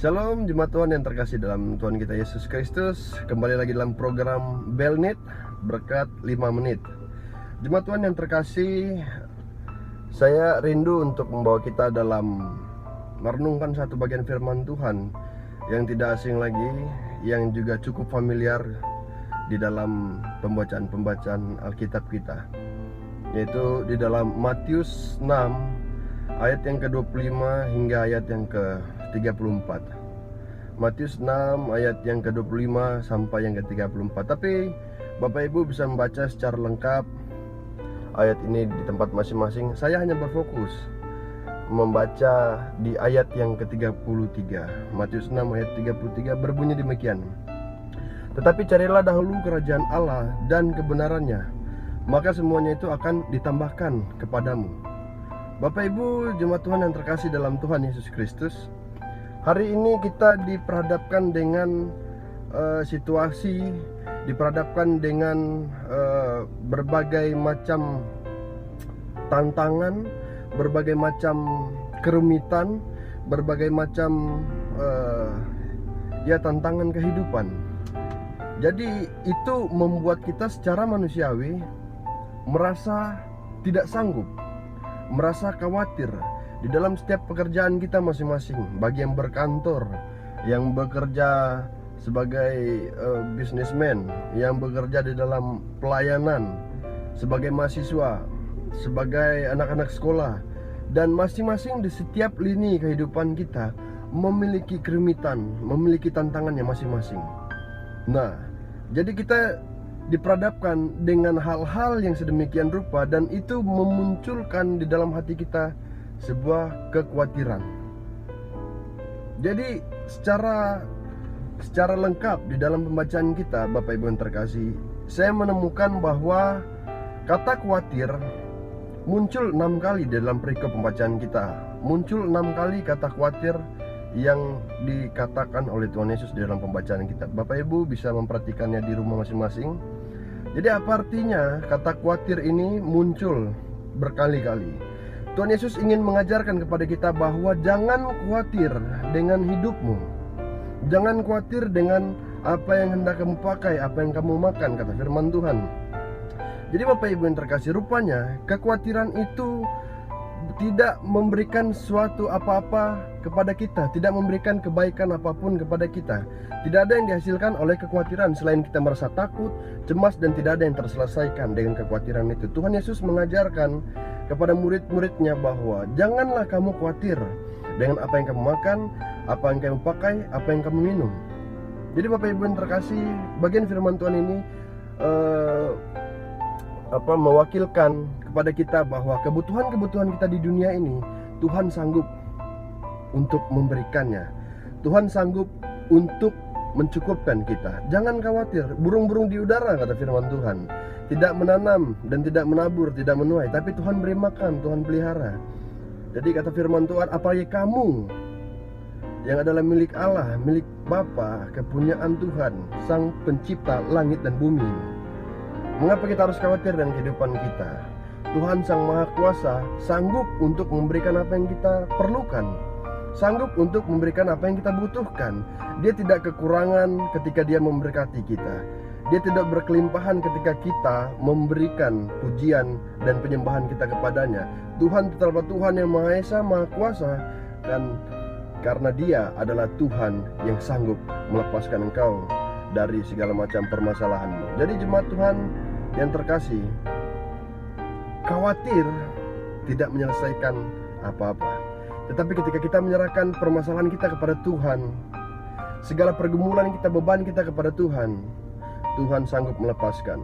Shalom jemaat Tuhan yang terkasih dalam Tuhan kita Yesus Kristus. Kembali lagi dalam program Belnit Berkat 5 Menit. Jemaat Tuhan yang terkasih, saya rindu untuk membawa kita dalam merenungkan satu bagian firman Tuhan yang tidak asing lagi, yang juga cukup familiar di dalam pembacaan Alkitab kita, yaitu di dalam Matius 6 ayat yang ke-25 hingga ayat yang ke-34. Matius 6 ayat yang ke-25 sampai yang ke-34. Tapi Bapak Ibu bisa membaca secara lengkap ayat ini di tempat masing-masing. Saya hanya berfokus membaca di ayat yang ke-33. Matius 6 ayat 33 berbunyi demikian: "Tetapi carilah dahulu kerajaan Allah dan kebenarannya, maka semuanya itu akan ditambahkan kepadamu." Bapak Ibu jemaat Tuhan yang terkasih dalam Tuhan Yesus Kristus, hari ini kita diperhadapkan dengan situasi, diperhadapkan dengan berbagai macam tantangan, berbagai macam kerumitan, berbagai macam tantangan kehidupan. Jadi itu membuat kita secara manusiawi merasa tidak sanggup, merasa khawatir di dalam setiap pekerjaan kita masing-masing. Bagi yang berkantor, yang bekerja sebagai businessman, yang bekerja di dalam pelayanan, sebagai mahasiswa, sebagai anak-anak sekolah, dan masing-masing di setiap lini kehidupan kita memiliki kerumitan, memiliki tantangannya masing-masing. Nah, jadi kita diperhadapkan dengan hal-hal yang sedemikian rupa, dan itu memunculkan di dalam hati kita sebuah kekhawatiran. Jadi secara lengkap di dalam pembacaan kita, Bapak Ibu yang terkasih, saya menemukan bahwa kata khawatir muncul 6 kali di dalam perikop pembacaan kita. Muncul 6 kali kata khawatir yang dikatakan oleh Tuhan Yesus di dalam pembacaan kita. Bapak Ibu bisa memperhatikannya di rumah masing-masing. Jadi apa artinya kata khawatir ini muncul berkali-kali? Tuhan Yesus ingin mengajarkan kepada kita bahwa jangan khawatir dengan hidupmu, jangan khawatir dengan apa yang hendak kamu pakai, apa yang kamu makan, kata firman Tuhan. Jadi Bapak Ibu yang terkasih, rupanya kekhawatiran itu tidak memberikan suatu apa-apa kepada kita, tidak memberikan kebaikan apapun kepada kita. Tidak ada yang dihasilkan oleh kekhawatiran selain kita merasa takut, cemas, dan tidak ada yang terselesaikan dengan kekhawatiran itu. Tuhan Yesus mengajarkan kepada murid-muridnya bahwa janganlah kamu khawatir dengan apa yang kamu makan, apa yang kamu pakai, apa yang kamu minum. Jadi Bapak Ibu yang terkasih, bagian firman Tuhan ini mewakilkan kepada kita bahwa kebutuhan-kebutuhan kita di dunia ini Tuhan sanggup untuk memberikannya. Tuhan sanggup untuk mencukupkan kita. Jangan khawatir, burung-burung di udara, kata firman Tuhan, tidak menanam dan tidak menabur, tidak menuai, tapi Tuhan beri makan, Tuhan pelihara. Jadi kata firman Tuhan, apalagi kamu yang adalah milik Allah, milik Bapa, kepunyaan Tuhan, Sang Pencipta langit dan bumi. Mengapa kita harus khawatir dengan kehidupan kita? Tuhan Sang Maha Kuasa sanggup untuk memberikan apa yang kita perlukan, sanggup untuk memberikan apa yang kita butuhkan. Dia tidak kekurangan ketika Dia memberkati kita. Dia tidak berkelimpahan ketika kita memberikan pujian dan penyembahan kita kepadanya. Tuhan tetaplah Tuhan yang Maha Esa, Maha Kuasa, dan karena Dia adalah Tuhan yang sanggup melepaskan engkau dari segala macam permasalahanmu. Jadi jemaat Tuhan yang terkasih, khawatir tidak menyelesaikan apa-apa. Tetapi ketika kita menyerahkan permasalahan kita kepada Tuhan, segala pergumulan kita, beban kita kepada Tuhan, Tuhan sanggup melepaskan.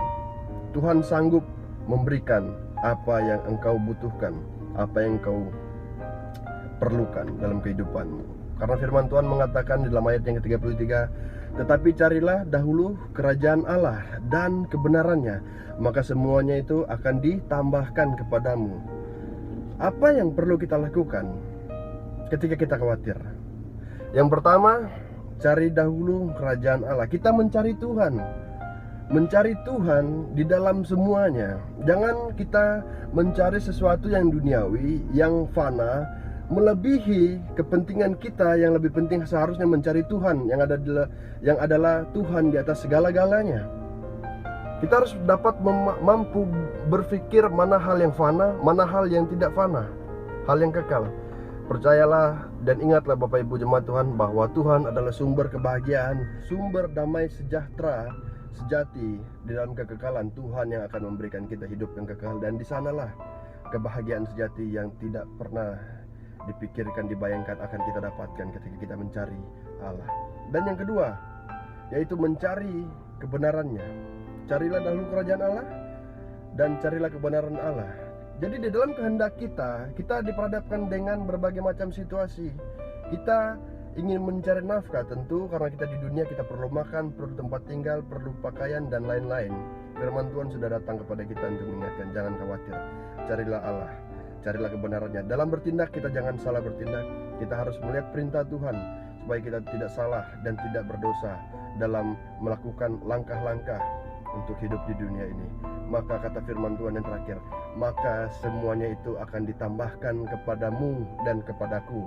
Tuhan sanggup memberikan apa yang engkau butuhkan, apa yang engkau perlukan dalam kehidupanmu. Karena firman Tuhan mengatakan di dalam ayat yang ke-33, "Tetapi carilah dahulu kerajaan Allah dan kebenarannya, maka semuanya itu akan ditambahkan kepadamu." Apa yang perlu kita lakukan ketika kita khawatir? Yang pertama, cari dahulu kerajaan Allah. Kita mencari Tuhan. Mencari Tuhan di dalam semuanya. Jangan kita mencari sesuatu yang duniawi, yang fana, melebihi kepentingan kita yang lebih penting seharusnya mencari Tuhan yang adalah Tuhan di atas segala-galanya. Kita harus dapat mampu berpikir mana hal yang fana, mana hal yang tidak fana, hal yang kekal. Percayalah dan ingatlah Bapak Ibu jemaat Tuhan, bahwa Tuhan adalah sumber kebahagiaan, sumber damai sejahtera sejati. Di dalam kekekalan Tuhan yang akan memberikan kita hidup yang kekal, dan di sanalah kebahagiaan sejati yang tidak pernah dipikirkan, dibayangkan akan kita dapatkan ketika kita mencari Allah. Dan yang kedua, yaitu mencari kebenarannya. Carilah dahulu kerajaan Allah dan carilah kebenaran Allah. Jadi di dalam kehendak kita diperhadapkan dengan berbagai macam situasi. Kita ingin mencari nafkah, tentu karena kita di dunia kita perlu makan, perlu tempat tinggal, perlu pakaian dan lain-lain. Firman Tuhan sudah datang kepada kita untuk mengingatkan, jangan khawatir, carilah Allah, carilah kebenarannya. Dalam bertindak kita jangan salah bertindak. Kita harus melihat perintah Tuhan supaya kita tidak salah dan tidak berdosa dalam melakukan langkah-langkah untuk hidup di dunia ini. Maka kata firman Tuhan yang terakhir, maka semuanya itu akan ditambahkan kepadamu dan kepadaku.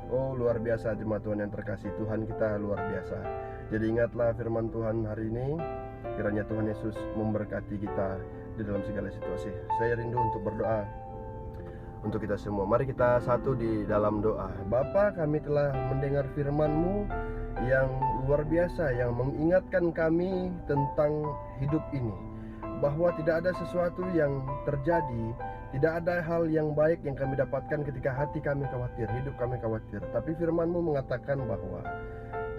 Oh, luar biasa jemaat Tuhan yang terkasih, Tuhan kita luar biasa. Jadi ingatlah firman Tuhan hari ini. Kiranya Tuhan Yesus memberkati kita di dalam segala situasi. Saya rindu untuk berdoa untuk kita semua. Mari kita satu di dalam doa. Bapa, kami telah mendengar firman-Mu yang luar biasa, yang mengingatkan kami tentang hidup ini, bahwa tidak ada sesuatu yang terjadi, tidak ada hal yang baik yang kami dapatkan ketika hati kami khawatir, hidup kami khawatir. Tapi firman-Mu mengatakan bahwa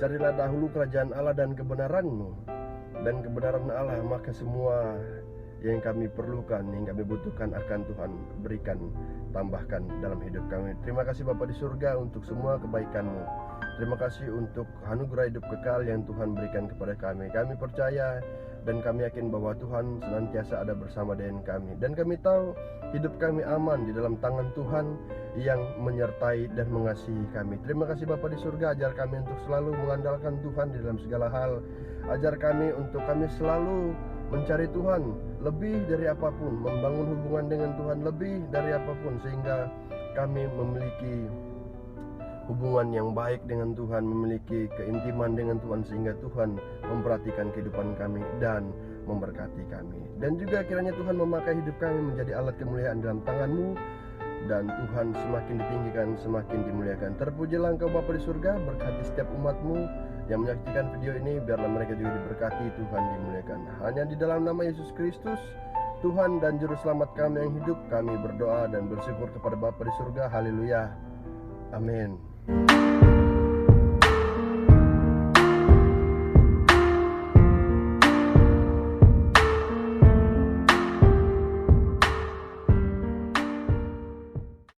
carilah dahulu kerajaan Allah dan kebenaran-Mu, dan kebenaran Allah, maka semua yang kami perlukan, yang kami butuhkan akan Tuhan berikan, tambahkan dalam hidup kami. Terima kasih Bapa di surga untuk semua kebaikan-Mu. Terima kasih untuk anugerah hidup kekal yang Tuhan berikan kepada kami. Kami percaya dan kami yakin bahwa Tuhan senantiasa ada bersama dengan kami. Dan kami tahu hidup kami aman di dalam tangan Tuhan yang menyertai dan mengasihi kami. Terima kasih Bapa di surga, ajar kami untuk selalu mengandalkan Tuhan di dalam segala hal. Ajar kami untuk kami selalu mencari Tuhan lebih dari apapun, membangun hubungan dengan Tuhan lebih dari apapun, sehingga kami memiliki hubungan yang baik dengan Tuhan, memiliki keintiman dengan Tuhan, sehingga Tuhan memperhatikan kehidupan kami dan memberkati kami. Dan juga kiranya Tuhan memakai hidup kami menjadi alat kemuliaan dalam tangan-Mu, dan Tuhan semakin ditinggikan, semakin dimuliakan. Terpujilah Engkau Bapa di surga, berkati setiap umat-Mu yang menyaksikan video ini, biarlah mereka juga diberkati, Tuhan dimuliakan. Hanya di dalam nama Yesus Kristus, Tuhan dan Juru Selamat kami yang hidup, kami berdoa dan bersyukur kepada Bapa di surga. Haleluya. Amin.